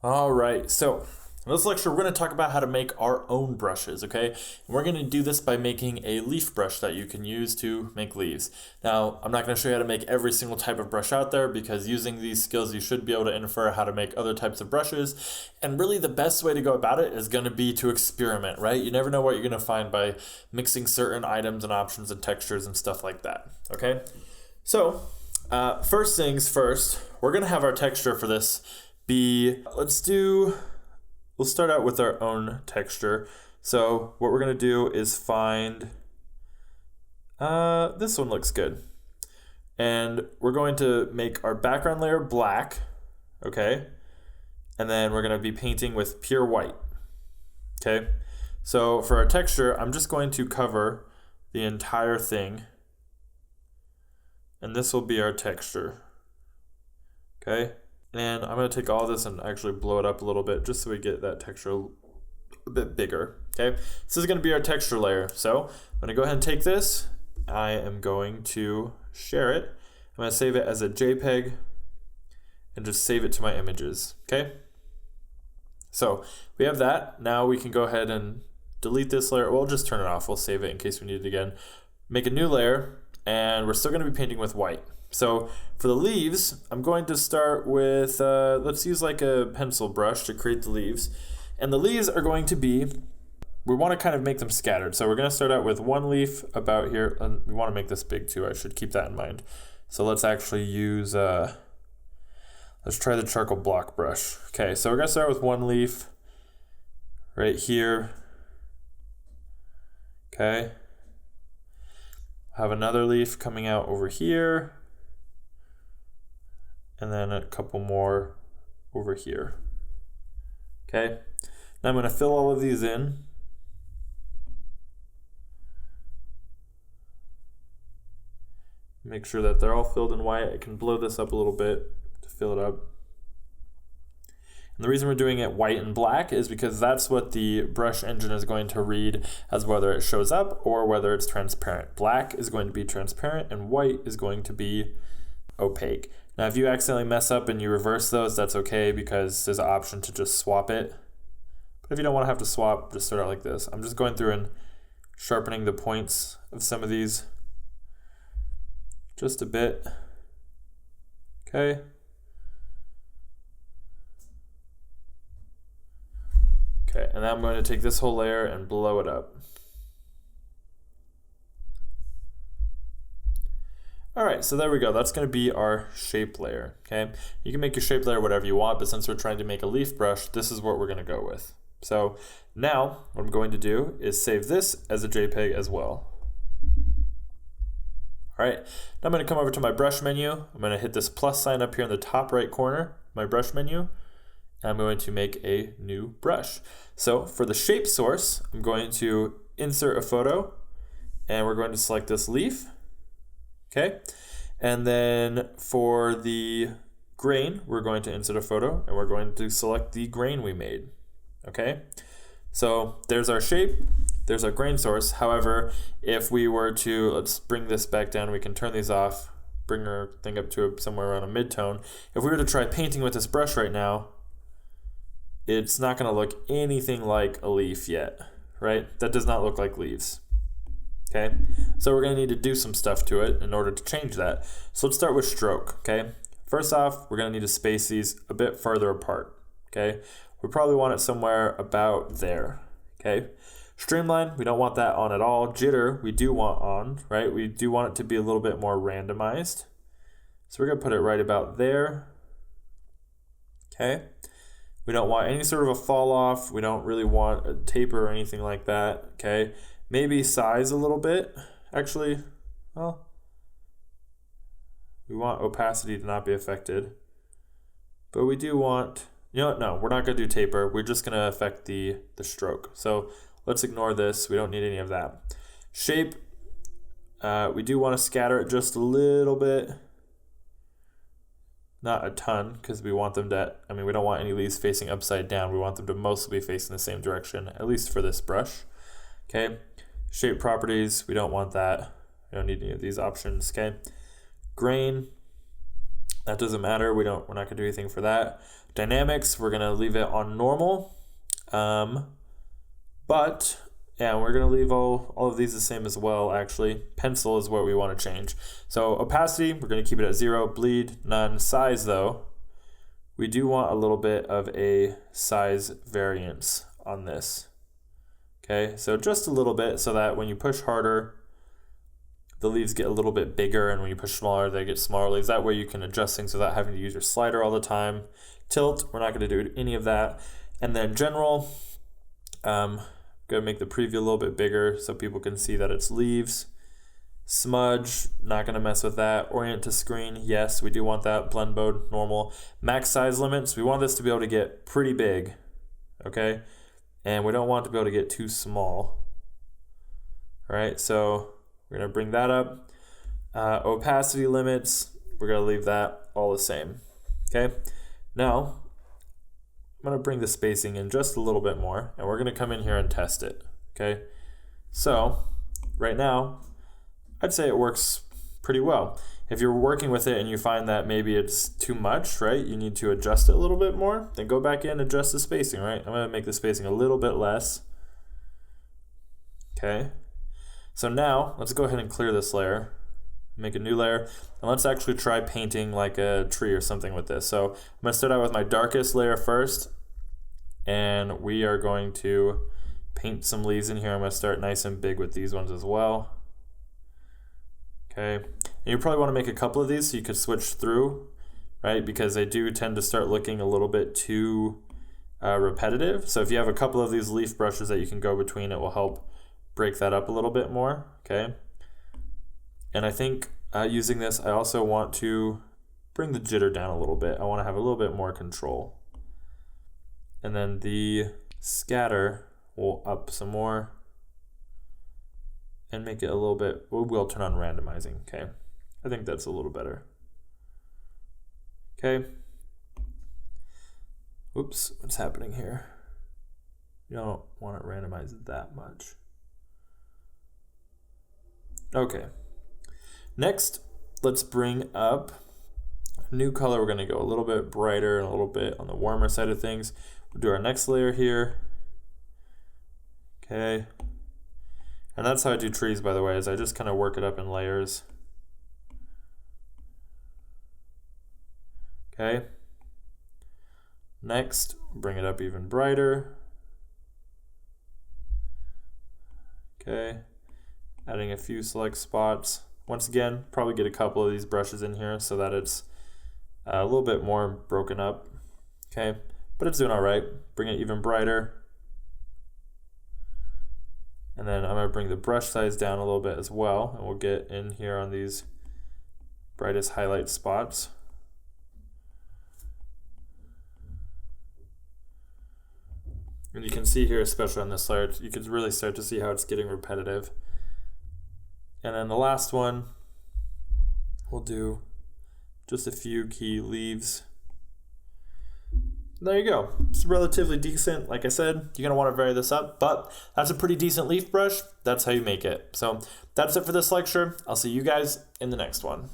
All right, so in this lecture, we're going to talk about how to make our own brushes, okay? And we're going to do this by making a leaf brush that you can use to make leaves. Now, I'm not going to show you how to make every single type of brush out there because using these skills, you should be able to infer how to make other types of brushes. And really, the best way to go about it is going to be to experiment, right? You never know what you're going to find by mixing certain items and options and textures and stuff like that, okay? So, first things first, we're going to have our texture for this be, we'll start out with our own texture. So what we're gonna do is find, this one looks good. And we're going to make our background layer black, okay? And then we're gonna be painting with pure white, okay? So for our texture, I'm just going to cover the entire thing. And this will be our texture, okay? And I'm going to take all this and actually blow it up a little bit just so we get that texture a bit bigger, okay? This is going to be our texture layer. So I'm going to go ahead and take this. I am going to share it. I'm going to save it as a JPEG and just save it to my images, okay? So we have that. Now we can go ahead and delete this layer. We'll just turn it off. We'll save it in case we need it again. Make a new layer, and we're still going to be painting with white. So for the leaves, I'm going to start with, let's use like a pencil brush to create the leaves. And the leaves are going to be, we want to kind of make them scattered. So we're going to start out with one leaf about here. And we want to make this big too. I should keep that in mind. So let's actually use, let's try the charcoal block brush. Okay, so we're going to start with one leaf right here. Okay. Have another leaf coming out over here. And then a couple more over here. Okay, now I'm going to fill all of these in. Make sure that they're all filled in white. I can blow this up a little bit to fill it up. And the reason we're doing it white and black is because that's what the brush engine is going to read as whether it shows up or whether it's transparent. Black is going to be transparent and white is going to be opaque. Now if you accidentally mess up and you reverse those, that's okay because there's an option to just swap it. But if you don't want to have to swap, just start out like this. I'm just going through and sharpening the points of some of these just a bit. Okay. Okay, and now I'm going to take this whole layer and blow it up. All right, so there we go. That's going to be our shape layer, okay? You can make your shape layer whatever you want, but since we're trying to make a leaf brush, this is what we're going to go with. So now what I'm going to do is save this as a JPEG as well. All right, now I'm going to come over to my brush menu. I'm going to hit this plus sign up here in the top right corner, my brush menu, and I'm going to make a new brush. So for the shape source, I'm going to insert a photo, and we're going to select this leaf. Okay, and then for the grain, we're going to insert a photo and we're going to select the grain we made. Okay, so there's our shape, there's our grain source. However, if we were to, let's bring this back down, we can turn these off, bring our thing up to somewhere around a mid-tone. If we were to try painting with this brush right now, it's not going to look anything like a leaf yet, right? That does not look like leaves. Okay, so we're going to need to do some stuff to it in order to change that. So let's start with stroke, okay? First off, we're going to need to space these a bit further apart, okay? We probably want it somewhere about there, okay? Streamline, we don't want that on at all. Jitter, we do want on, right? We do want it to be a little bit more randomized. So we're going to put it right about there, okay? We don't want any sort of a fall off. We don't really want a taper or anything like that, okay? Maybe size a little bit. Actually, well, we want opacity to not be affected. But we do want, you know what, no, we're not going to do taper. We're just going to affect the stroke. So let's ignore this. We don't need any of that. Shape, we do want to scatter it just a little bit. Not a ton, because we want them to, we don't want any leaves facing upside down. We want them to mostly be facing the same direction, at least for this brush. Okay, shape properties, we don't want that. We don't need any of these options, okay? Grain, That doesn't matter. We're not going to do anything for that. Dynamics, we're going to leave it on normal. But yeah, we're going to leave all of these the same as well, actually. Pencil is what we want to change. So opacity, we're going to keep it at 0. Bleed, none. Size, though, we do want a little bit of a size variance on this. Okay, so just a little bit so that when you push harder, the leaves get a little bit bigger, and when you push smaller, they get smaller leaves. That way you can adjust things without having to use your slider all the time. Tilt, we're not going to do any of that. And then general, going to make the preview a little bit bigger so people can see that it's leaves. Smudge, not going to mess with that. Orient to screen, yes, we do want that. Blend mode, normal. Max size limits, we want this to be able to get pretty big, okay? And we don't want it to be able to get too small. All right, so we're going to bring that up. Opacity limits, we're going to leave that all the same. Okay, now I'm going to bring the spacing in just a little bit more, and we're going to come in here and test it. Okay, so right now, I'd say it works pretty well. If you're working with it and you find that maybe it's too much, right, you need to adjust it a little bit more, then go back in and adjust the spacing, right? I'm going to make the spacing a little bit less. Okay. So now, let's go ahead and clear this layer, make a new layer, and let's actually try painting like a tree or something with this. So I'm going to start out with my darkest layer first, and we are going to paint some leaves in here. I'm going to start nice and big with these ones as well. Okay, and you probably want to make a couple of these so you could switch through, right, because they do tend to start looking a little bit too repetitive. So if you have a couple of these leaf brushes that you can go between, it will help break that up a little bit more, okay? And I think using this, I also want to bring the jitter down a little bit. I want to have a little bit more control. And then the scatter will up some more and make it a little bit, we'll turn on randomizing, okay? I think that's a little better. Okay. Oops, what's happening here? You don't want it randomized that much. Okay, next, let's bring up a new color. We're going to go a little bit brighter and a little bit on the warmer side of things. We'll do our next layer here. Okay, and that's how I do trees, by the way, is I just kind of work it up in layers. Okay, next, bring it up even brighter. Okay. Adding a few select spots. Once again, probably get a couple of these brushes in here so that it's a little bit more broken up. Okay, but it's doing all right. Bring it even brighter. And then I'm going to bring the brush size down a little bit as well, and we'll get in here on these brightest highlight spots. And you can see here, especially on this layer, you can really start to see how it's getting repetitive. And then the last one, we'll do just a few key leaves. There you go. It's relatively decent. Like I said, you're going to want to vary this up, but that's a pretty decent leaf brush. That's how you make it. So that's it for this lecture. I'll see you guys in the next one.